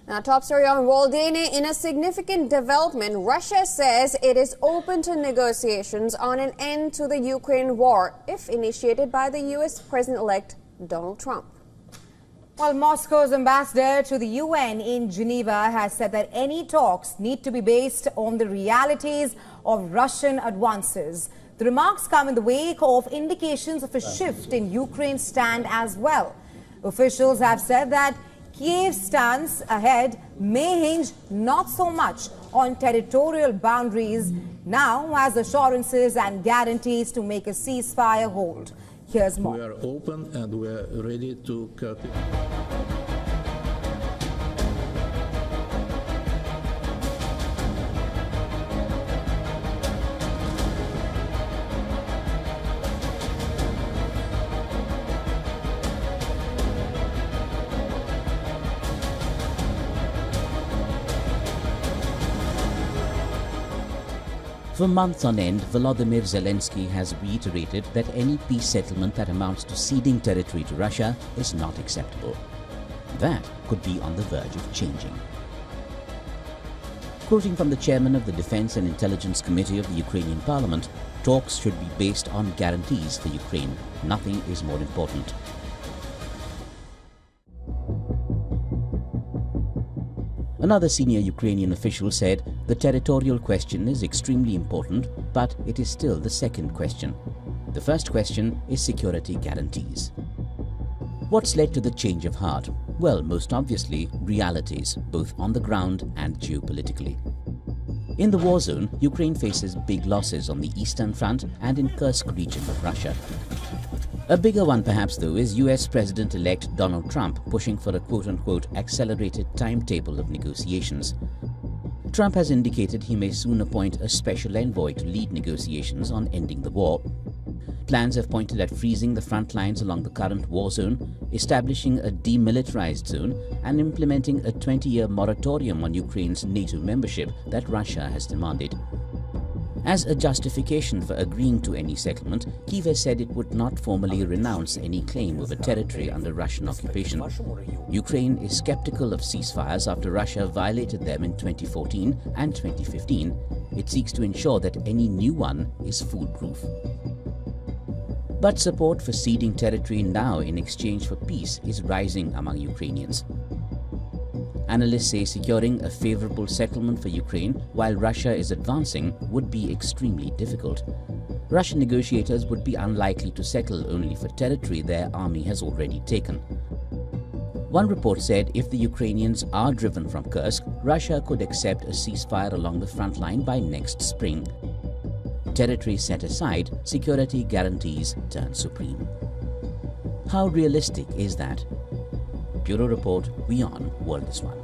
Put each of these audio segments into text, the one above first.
Now, top story on World DNA. In a significant development, Russia says it is open to negotiations on an end to the Ukraine war if initiated by the U.S. President-elect Donald Trump. Well, Moscow's ambassador to the UN in Geneva has said that any talks need to be based on the realities of Russian advances. The remarks come in the wake of indications of a shift in Ukraine's stand as well. Officials have said that Kiev's stance ahead may hinge not so much on territorial boundaries now as assurances and guarantees to make a ceasefire hold. Here's more. We are open and we are ready to cut it. For months on end, Volodymyr Zelensky has reiterated that any peace settlement that amounts to ceding territory to Russia is not acceptable. That could be on the verge of changing. Quoting from the chairman of the Defense and Intelligence Committee of the Ukrainian Parliament, talks should be based on guarantees for Ukraine. Nothing is more important. Another senior Ukrainian official said the territorial question is extremely important, but it is still the second question. The first question is security guarantees. What's led to the change of heart? Well, most obviously, realities, both on the ground and geopolitically. In the war zone, Ukraine faces big losses on the Eastern Front and in Kursk region of Russia. A bigger one perhaps though is US President-elect Donald Trump pushing for a quote-unquote accelerated timetable of negotiations. Trump has indicated he may soon appoint a special envoy to lead negotiations on ending the war. Plans have pointed at freezing the front lines along the current war zone, establishing a demilitarized zone and implementing a 20-year moratorium on Ukraine's NATO membership that Russia has demanded. As a justification for agreeing to any settlement, Kyiv has said it would not formally renounce any claim over territory under Russian occupation. Ukraine is skeptical of ceasefires after Russia violated them in 2014 and 2015. It seeks to ensure that any new one is foolproof. But support for ceding territory now in exchange for peace is rising among Ukrainians. Analysts say securing a favorable settlement for Ukraine while Russia is advancing would be extremely difficult. Russian negotiators would be unlikely to settle only for territory their army has already taken. One report said if the Ukrainians are driven from Kursk, Russia could accept a ceasefire along the front line by next spring. Territory set aside, security guarantees turn supreme. How realistic is that? Bureau Report, WION, World is One.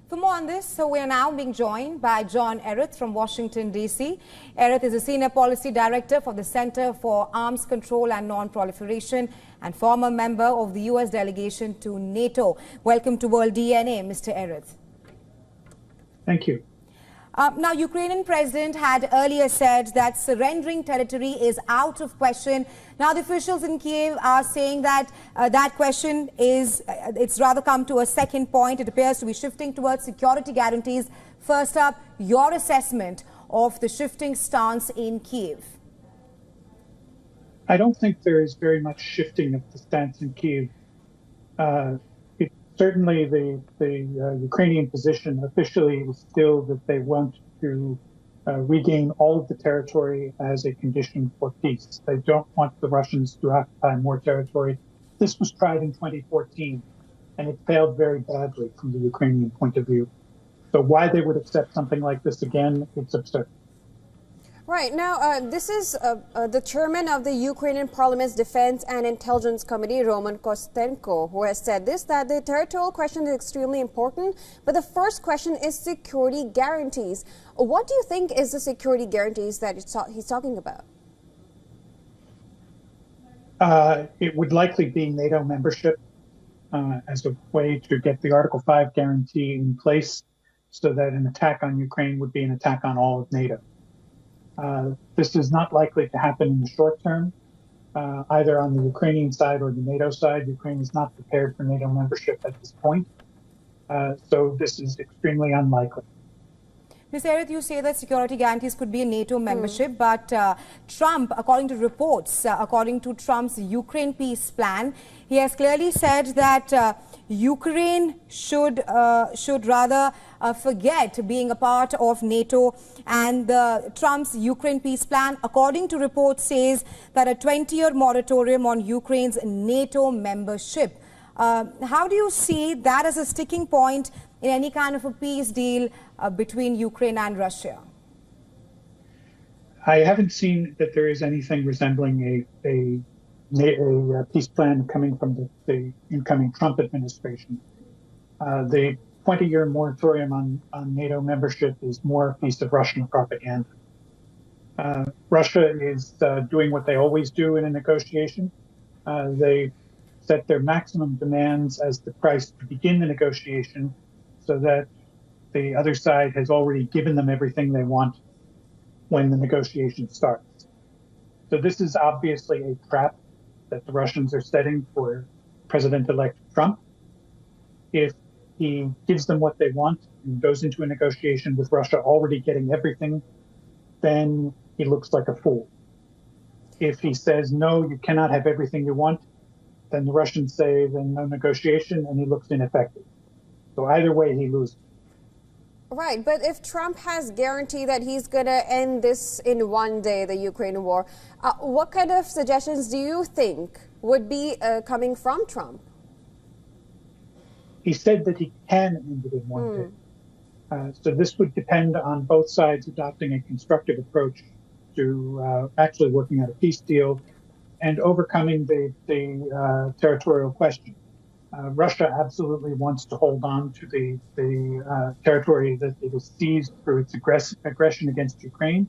For more on this, we are now being joined by John Ereth from Washington, D.C. Ereth is a Senior Policy Director for the Center for Arms Control and Non-Proliferation and former member of the U.S. delegation to NATO. Welcome to World DNA, Mr. Ereth. Thank you. Now, Ukrainian president had earlier said that surrendering territory is out of question. Now, the officials in Kiev are saying that that question is, it's rather come to a second point. It appears to be shifting towards security guarantees. First up, your assessment of the shifting stance in Kiev. I don't think there is very much shifting of the stance in Kiev. Certainly, the Ukrainian position officially is still that they want to regain all of the territory as a condition for peace. They don't want the Russians to occupy more territory. This was tried in 2014, and it failed very badly from the Ukrainian point of view. So why they would accept something like this again, it's absurd. Right. Now, this is the chairman of the Ukrainian Parliament's Defense and Intelligence Committee, Roman Kostenko, who has said this, that the territorial question is extremely important, but the first question is security guarantees. What do you think is the security guarantees that he's talking about? It would likely be NATO membership as a way to get the Article 5 guarantee in place so that an attack on Ukraine would be an attack on all of NATO. This is not likely to happen in the short term. either on the Ukrainian side or the NATO side. Ukraine is not prepared for NATO membership at this point. So this is extremely unlikely. Ms. Arith, you say that security guarantees could be a NATO membership, but Trump, according to reports, according to Trump's Ukraine peace plan, he has clearly said that Ukraine should rather forget being a part of NATO, and Trump's Ukraine peace plan, according to reports, says that a 20-year moratorium on Ukraine's NATO membership. How do you see that as a sticking point in any kind of a peace deal between Ukraine and Russia? I haven't seen that there is anything resembling a peace plan coming from the incoming Trump administration. The 20-year moratorium on NATO membership is more a piece of Russian propaganda. Russia is doing what they always do in a negotiation. They set their maximum demands as the price to begin the negotiation, so that the other side has already given them everything they want when the negotiation starts. So this is obviously a trap that the Russians are setting for President-elect Trump. If he gives them what they want and goes into a negotiation with Russia already getting everything, then he looks like a fool. If he says, no, you cannot have everything you want, then the Russians say, then no negotiation, and he looks ineffective. So either way, he loses. Right, but if Trump has guaranteed that he's going to end this in one day, the Ukraine war, what kind of suggestions do you think would be coming from Trump? He said that he can end it in one day. So this would depend on both sides adopting a constructive approach to actually working out a peace deal and overcoming the territorial question. Russia absolutely wants to hold on to the territory that it has seized through its aggression against Ukraine.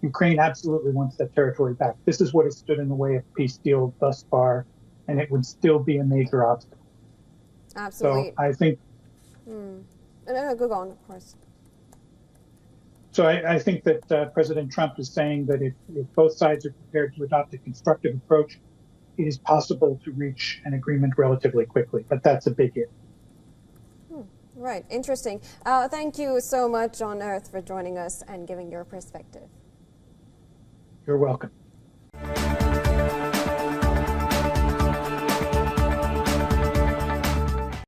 Ukraine absolutely wants that territory back. This is what has stood in the way of a peace deal thus far, and it would still be a major obstacle. Absolutely. So I think... Go on, of course. So I think that President Trump is saying that if both sides are prepared to adopt a constructive approach, it is possible to reach an agreement relatively quickly, but that's a big if. Right, interesting. Thank you so much, On Earth, for joining us and giving your perspective. You're welcome.